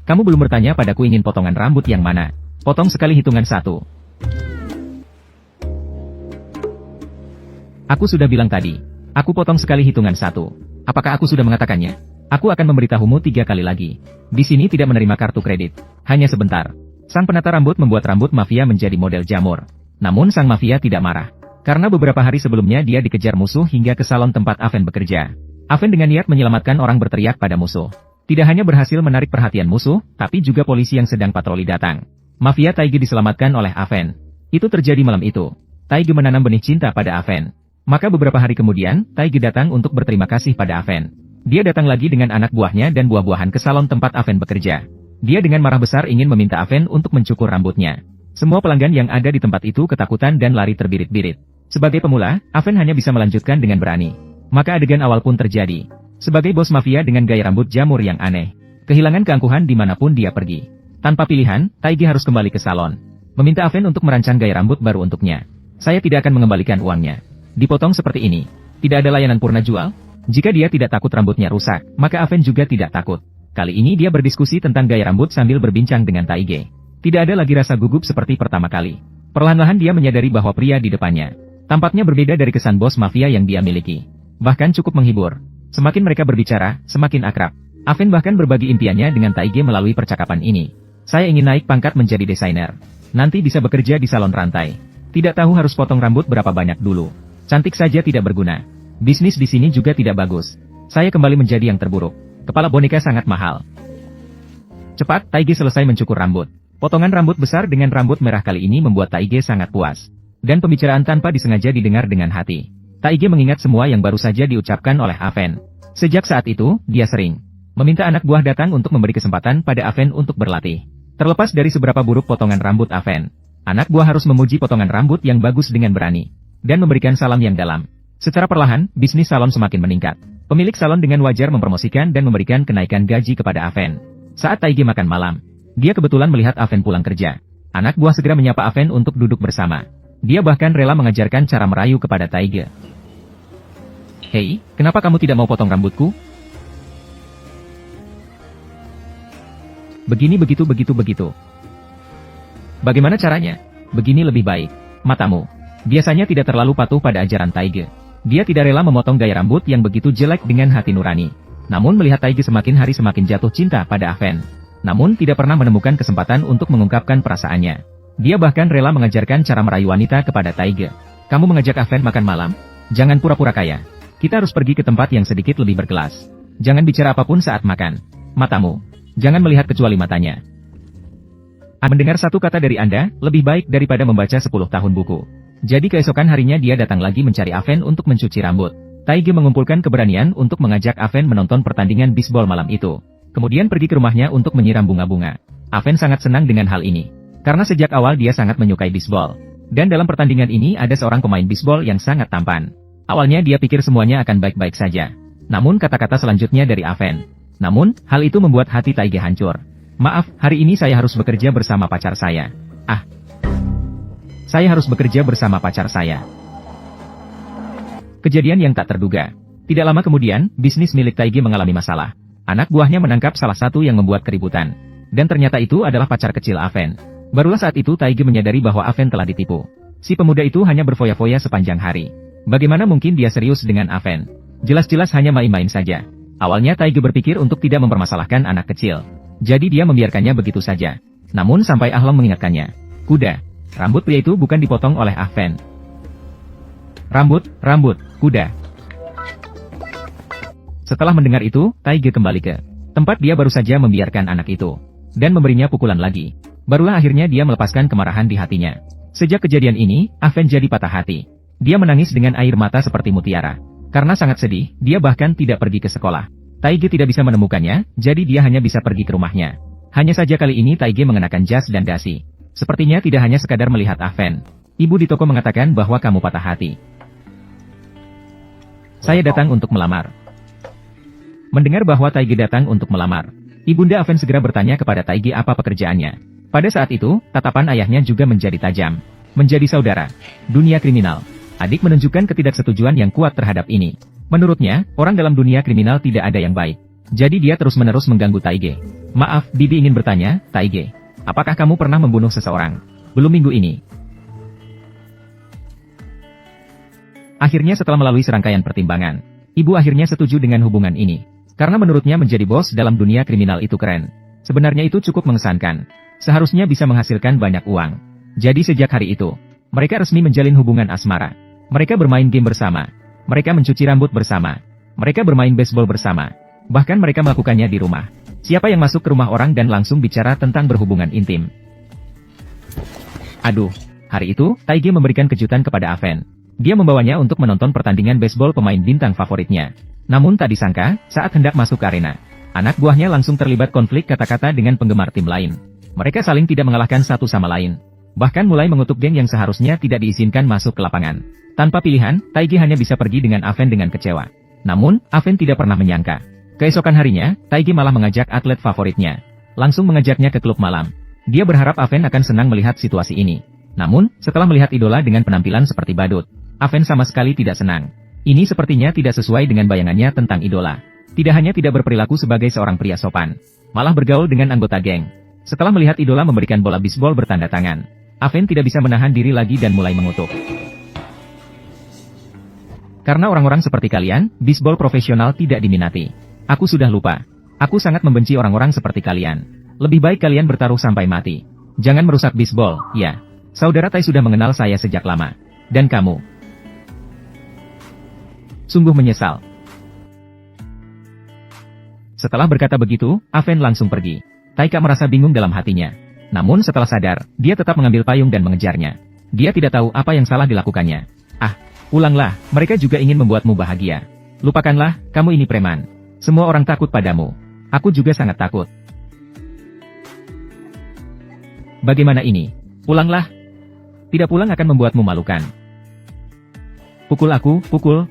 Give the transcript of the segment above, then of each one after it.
Kamu belum bertanya padaku ingin potongan rambut yang mana. Potong sekali hitungan 1. Aku sudah bilang tadi. Aku potong sekali hitungan 1. Apakah aku sudah mengatakannya? Aku akan memberitahumu 3 kali lagi. Di sini tidak menerima kartu kredit. Hanya sebentar. Sang penata rambut membuat rambut mafia menjadi model jamur. Namun sang mafia tidak marah. Karena beberapa hari sebelumnya dia dikejar musuh hingga ke salon tempat Aven bekerja. Aven dengan niat menyelamatkan orang berteriak pada musuh. Tidak hanya berhasil menarik perhatian musuh, tapi juga polisi yang sedang patroli datang. Mafia Taige diselamatkan oleh Aven. Itu terjadi malam itu. Taige menanam benih cinta pada Aven. Maka beberapa hari kemudian, Taige datang untuk berterima kasih pada Aven. Dia datang lagi dengan anak buahnya dan buah-buahan ke salon tempat Aven bekerja. Dia dengan marah besar ingin meminta Aven untuk mencukur rambutnya. Semua pelanggan yang ada di tempat itu ketakutan dan lari terbirit-birit. Sebagai pemula, Aven hanya bisa melanjutkan dengan berani. Maka adegan awal pun terjadi. Sebagai bos mafia dengan gaya rambut jamur yang aneh, kehilangan keangkuhan dimanapun dia pergi. Tanpa pilihan, Taige harus kembali ke salon. Meminta Aven untuk merancang gaya rambut baru untuknya. Saya tidak akan mengembalikan uangnya. Dipotong seperti ini. Tidak ada layanan purna jual. Jika dia tidak takut rambutnya rusak, maka Aven juga tidak takut. Kali ini dia berdiskusi tentang gaya rambut sambil berbincang dengan Taige. Tidak ada lagi rasa gugup seperti pertama kali. Perlahan-lahan dia menyadari bahwa pria di depannya tampaknya berbeda dari kesan bos mafia yang dia miliki. Bahkan cukup menghibur. Semakin mereka berbicara, semakin akrab. Aven bahkan berbagi impiannya dengan Taige melalui percakapan ini. Saya ingin naik pangkat menjadi desainer. Nanti bisa bekerja di salon rantai. Tidak tahu harus potong rambut berapa banyak dulu. Cantik saja tidak berguna. Bisnis di sini juga tidak bagus. Saya kembali menjadi yang terburuk. Kepala boneka sangat mahal. Cepat, Taige selesai mencukur rambut. Potongan rambut besar dengan rambut merah kali ini membuat Taige sangat puas. Dan pembicaraan tanpa disengaja didengar dengan hati. Taige mengingat semua yang baru saja diucapkan oleh Aven. Sejak saat itu, dia sering meminta anak buah datang untuk memberi kesempatan pada Aven untuk berlatih. Terlepas dari seberapa buruk potongan rambut Aven, anak buah harus memuji potongan rambut yang bagus dengan berani. Dan memberikan salam yang dalam. Secara perlahan, bisnis salon semakin meningkat. Pemilik salon dengan wajar mempromosikan dan memberikan kenaikan gaji kepada Aven. Saat Taige makan malam, dia kebetulan melihat Aven pulang kerja. Anak buah segera menyapa Aven untuk duduk bersama. Dia bahkan rela mengajarkan cara merayu kepada Taige. Hei, kenapa kamu tidak mau potong rambutku? Begini begitu. Bagaimana caranya? Begini lebih baik. Matamu. Biasanya tidak terlalu patuh pada ajaran Taige. Dia tidak rela memotong gaya rambut yang begitu jelek dengan hati nurani. Namun melihat Taige semakin hari semakin jatuh cinta pada Aven. Namun tidak pernah menemukan kesempatan untuk mengungkapkan perasaannya. Dia bahkan rela mengajarkan cara merayu wanita kepada Taige. Kamu mengajak Aven makan malam? Jangan pura-pura kaya. Kita harus pergi ke tempat yang sedikit lebih berkelas. Jangan bicara apapun saat makan. Matamu. Jangan melihat kecuali matanya. Mendengar satu kata dari Anda, lebih baik daripada membaca 10 tahun buku. Jadi keesokan harinya dia datang lagi mencari Aven untuk mencuci rambut. Taige mengumpulkan keberanian untuk mengajak Aven menonton pertandingan bisbol malam itu. Kemudian pergi ke rumahnya untuk menyiram bunga-bunga. Aven sangat senang dengan hal ini. Karena sejak awal dia sangat menyukai bisbol. Dan dalam pertandingan ini ada seorang pemain bisbol yang sangat tampan. Awalnya dia pikir semuanya akan baik-baik saja. Namun kata-kata selanjutnya dari Aven. Namun, hal itu membuat hati Taige hancur. Maaf, hari ini saya harus bekerja bersama pacar saya. Saya harus bekerja bersama pacar saya. Kejadian yang tak terduga. Tidak lama kemudian, bisnis milik Taige mengalami masalah. Anak buahnya menangkap salah satu yang membuat keributan. Dan ternyata itu adalah pacar kecil Aven. Barulah saat itu Taige menyadari bahwa Aven telah ditipu. Si pemuda itu hanya berfoya-foya sepanjang hari. Bagaimana mungkin dia serius dengan Aven? Jelas-jelas hanya main-main saja. Awalnya Taige berpikir untuk tidak mempermasalahkan anak kecil. Jadi dia membiarkannya begitu saja. Namun sampai Ahlong mengingatkannya. Kuda. Rambut pria itu bukan dipotong oleh Aven. Rambut, kuda. Setelah mendengar itu, Taige kembali ke tempat dia baru saja membiarkan anak itu. Dan memberinya pukulan lagi. Barulah akhirnya dia melepaskan kemarahan di hatinya. Sejak kejadian ini, Aven jadi patah hati. Dia menangis dengan air mata seperti mutiara. Karena sangat sedih, dia bahkan tidak pergi ke sekolah. Taige tidak bisa menemukannya, jadi dia hanya bisa pergi ke rumahnya. Hanya saja kali ini Taige mengenakan jas dan dasi. Sepertinya tidak hanya sekadar melihat Aven. Ibu di toko mengatakan bahwa kamu patah hati. Saya datang untuk melamar. Mendengar bahwa Taige datang untuk melamar, Ibunda Aven segera bertanya kepada Taige apa pekerjaannya. Pada saat itu, tatapan ayahnya juga menjadi tajam. Menjadi saudara. Dunia kriminal. Adik menunjukkan ketidaksetujuan yang kuat terhadap ini. Menurutnya, orang dalam dunia kriminal tidak ada yang baik. Jadi dia terus-menerus mengganggu Taige. Maaf, Bibi ingin bertanya, Taige. Apakah kamu pernah membunuh seseorang? Belum minggu ini. Akhirnya setelah melalui serangkaian pertimbangan, ibu akhirnya setuju dengan hubungan ini. Karena menurutnya menjadi bos dalam dunia kriminal itu keren. Sebenarnya itu cukup mengesankan. Seharusnya bisa menghasilkan banyak uang. Jadi sejak hari itu, mereka resmi menjalin hubungan asmara. Mereka bermain game bersama. Mereka mencuci rambut bersama. Mereka bermain baseball bersama. Bahkan mereka melakukannya di rumah. Siapa yang masuk ke rumah orang dan langsung bicara tentang berhubungan intim? Aduh, hari itu, Taige memberikan kejutan kepada Aven. Dia membawanya untuk menonton pertandingan baseball pemain bintang favoritnya. Namun tak disangka, saat hendak masuk ke arena, anak buahnya langsung terlibat konflik kata-kata dengan penggemar tim lain. Mereka saling tidak mengalahkan satu sama lain. Bahkan mulai mengutuk geng yang seharusnya tidak diizinkan masuk ke lapangan. Tanpa pilihan, Taige hanya bisa pergi dengan Aven dengan kecewa. Namun, Aven tidak pernah menyangka. Keesokan harinya, Taige malah mengajak atlet favoritnya. Langsung mengajaknya ke klub malam. Dia berharap Aven akan senang melihat situasi ini. Namun, setelah melihat idola dengan penampilan seperti badut, Aven sama sekali tidak senang. Ini sepertinya tidak sesuai dengan bayangannya tentang idola. Tidak hanya tidak berperilaku sebagai seorang pria sopan, malah bergaul dengan anggota geng. Setelah melihat idola memberikan bola bisbol bertanda tangan, Aven tidak bisa menahan diri lagi dan mulai mengutuk. Karena orang-orang seperti kalian, bisbol profesional tidak diminati. Aku sudah lupa. Aku sangat membenci orang-orang seperti kalian. Lebih baik kalian bertaruh sampai mati. Jangan merusak bisbol, ya. Saudara Tai sudah mengenal saya sejak lama. Dan kamu sungguh menyesal. Setelah berkata begitu, Aven langsung pergi. Taika merasa bingung dalam hatinya. Namun setelah sadar, dia tetap mengambil payung dan mengejarnya. Dia tidak tahu apa yang salah dilakukannya. Ah, pulanglah, mereka juga ingin membuatmu bahagia. Lupakanlah, kamu ini preman. Semua orang takut padamu. Aku juga sangat takut. Bagaimana ini? Pulanglah. Tidak pulang akan membuatmu malukan. Pukul aku,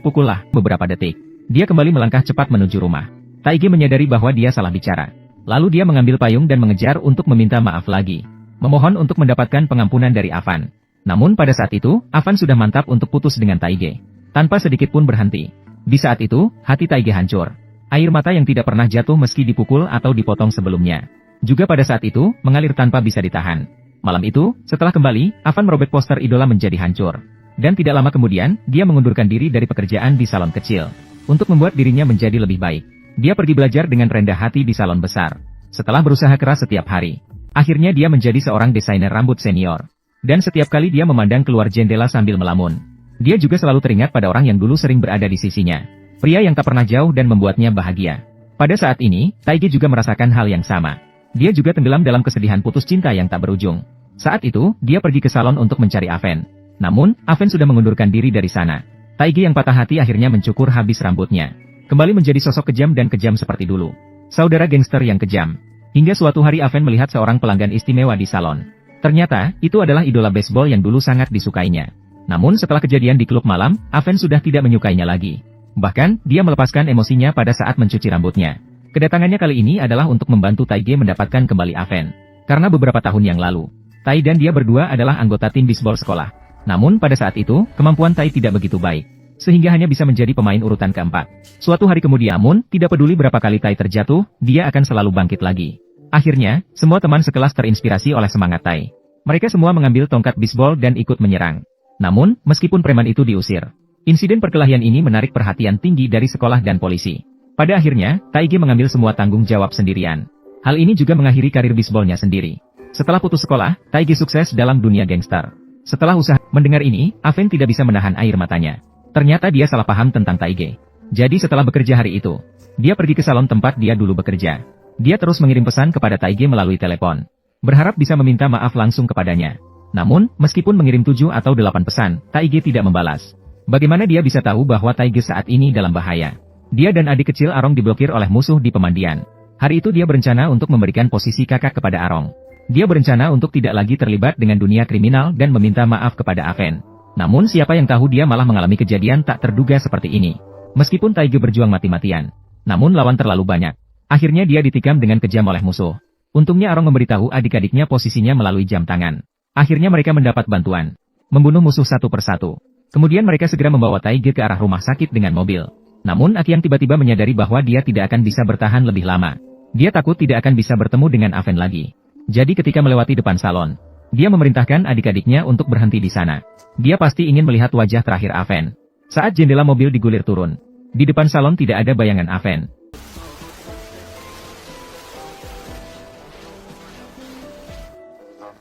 pukullah, beberapa detik. Dia kembali melangkah cepat menuju rumah. Taige menyadari bahwa dia salah bicara. Lalu dia mengambil payung dan mengejar untuk meminta maaf lagi. Memohon untuk mendapatkan pengampunan dari Avan. Namun pada saat itu, Avan sudah mantap untuk putus dengan Taige. Tanpa sedikit pun berhenti. Di saat itu, hati Taige hancur. Air mata yang tidak pernah jatuh meski dipukul atau dipotong sebelumnya. Juga pada saat itu, mengalir tanpa bisa ditahan. Malam itu, setelah kembali, Avan merobek poster idola menjadi hancur. Dan tidak lama kemudian, dia mengundurkan diri dari pekerjaan di salon kecil. Untuk membuat dirinya menjadi lebih baik. Dia pergi belajar dengan rendah hati di salon besar. Setelah berusaha keras setiap hari, akhirnya dia menjadi seorang desainer rambut senior. Dan setiap kali dia memandang keluar jendela sambil melamun, dia juga selalu teringat pada orang yang dulu sering berada di sisinya. Pria yang tak pernah jauh dan membuatnya bahagia. Pada saat ini, Taige juga merasakan hal yang sama. Dia juga tenggelam dalam kesedihan putus cinta yang tak berujung. Saat itu, dia pergi ke salon untuk mencari Aven. Namun, Aven sudah mengundurkan diri dari sana. Taige yang patah hati akhirnya mencukur habis rambutnya. Kembali menjadi sosok kejam dan kejam seperti dulu. Saudara gangster yang kejam. Hingga suatu hari Aven melihat seorang pelanggan istimewa di salon. Ternyata, itu adalah idola baseball yang dulu sangat disukainya. Namun setelah kejadian di klub malam, Aven sudah tidak menyukainya lagi. Bahkan, dia melepaskan emosinya pada saat mencuci rambutnya. Kedatangannya kali ini adalah untuk membantu Taige mendapatkan kembali Aven. Karena beberapa tahun yang lalu, Tai dan dia berdua adalah anggota tim bisbol sekolah. Namun pada saat itu, kemampuan Tai tidak begitu baik. Sehingga hanya bisa menjadi pemain urutan keempat. Suatu hari kemudian namun, tidak peduli berapa kali Tai terjatuh, dia akan selalu bangkit lagi. Akhirnya, semua teman sekelas terinspirasi oleh semangat Tai. Mereka semua mengambil tongkat bisbol dan ikut menyerang. Namun, meskipun preman itu diusir, insiden perkelahian ini menarik perhatian tinggi dari sekolah dan polisi. Pada akhirnya, Taige mengambil semua tanggung jawab sendirian. Hal ini juga mengakhiri karir bisbolnya sendiri. Setelah putus sekolah, Taige sukses dalam dunia gangster. Setelah usaha mendengar ini, Aven tidak bisa menahan air matanya. Ternyata dia salah paham tentang Taige. Jadi setelah bekerja hari itu, dia pergi ke salon tempat dia dulu bekerja. Dia terus mengirim pesan kepada Taige melalui telepon. Berharap bisa meminta maaf langsung kepadanya. Namun, meskipun mengirim 7 atau 8 pesan, Taige tidak membalas. Bagaimana dia bisa tahu bahwa Taige saat ini dalam bahaya? Dia dan adik kecil Arong diblokir oleh musuh di pemandian. Hari itu dia berencana untuk memberikan posisi kakak kepada Arong. Dia berencana untuk tidak lagi terlibat dengan dunia kriminal dan meminta maaf kepada Aven. Namun siapa yang tahu dia malah mengalami kejadian tak terduga seperti ini. Meskipun Taige berjuang mati-matian, namun lawan terlalu banyak. Akhirnya dia ditikam dengan kejam oleh musuh. Untungnya Arong memberitahu adik-adiknya posisinya melalui jam tangan. Akhirnya mereka mendapat bantuan. Membunuh musuh satu persatu. Kemudian mereka segera membawa Taige ke arah rumah sakit dengan mobil. Namun Akiang tiba-tiba menyadari bahwa dia tidak akan bisa bertahan lebih lama. Dia takut tidak akan bisa bertemu dengan Aven lagi. Jadi ketika melewati depan salon, dia memerintahkan adik-adiknya untuk berhenti di sana. Dia pasti ingin melihat wajah terakhir Aven. Saat jendela mobil digulir turun, di depan salon tidak ada bayangan Aven.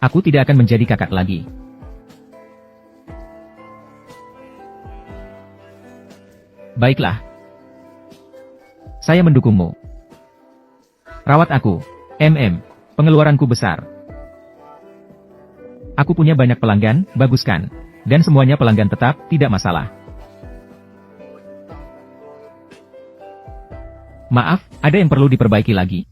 Aku tidak akan menjadi kakak lagi. Baiklah. Saya mendukungmu. Rawat aku. Pengeluaranku besar. Aku punya banyak pelanggan, bagus kan? Dan semuanya pelanggan tetap, tidak masalah. Maaf, ada yang perlu diperbaiki lagi.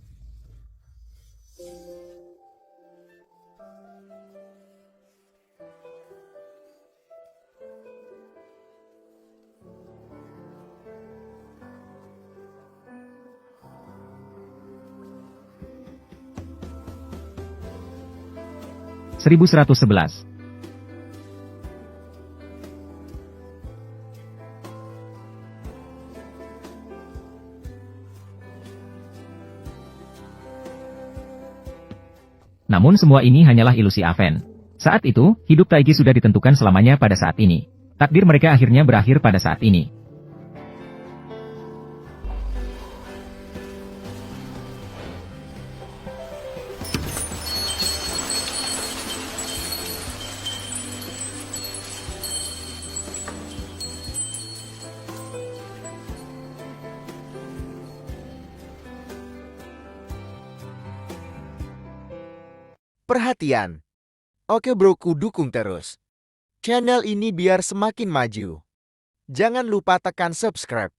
Seribu 1111. Namun semua ini hanyalah ilusi Aven. Saat itu, hidup Taigi sudah ditentukan selamanya pada saat ini. Takdir mereka akhirnya berakhir pada saat ini. Perhatian. Oke broku, dukung terus channel ini biar semakin maju. Jangan lupa tekan subscribe,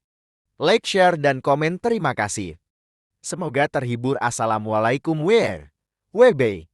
like, share, dan komen. Terima kasih. Semoga terhibur. Assalamualaikum WB.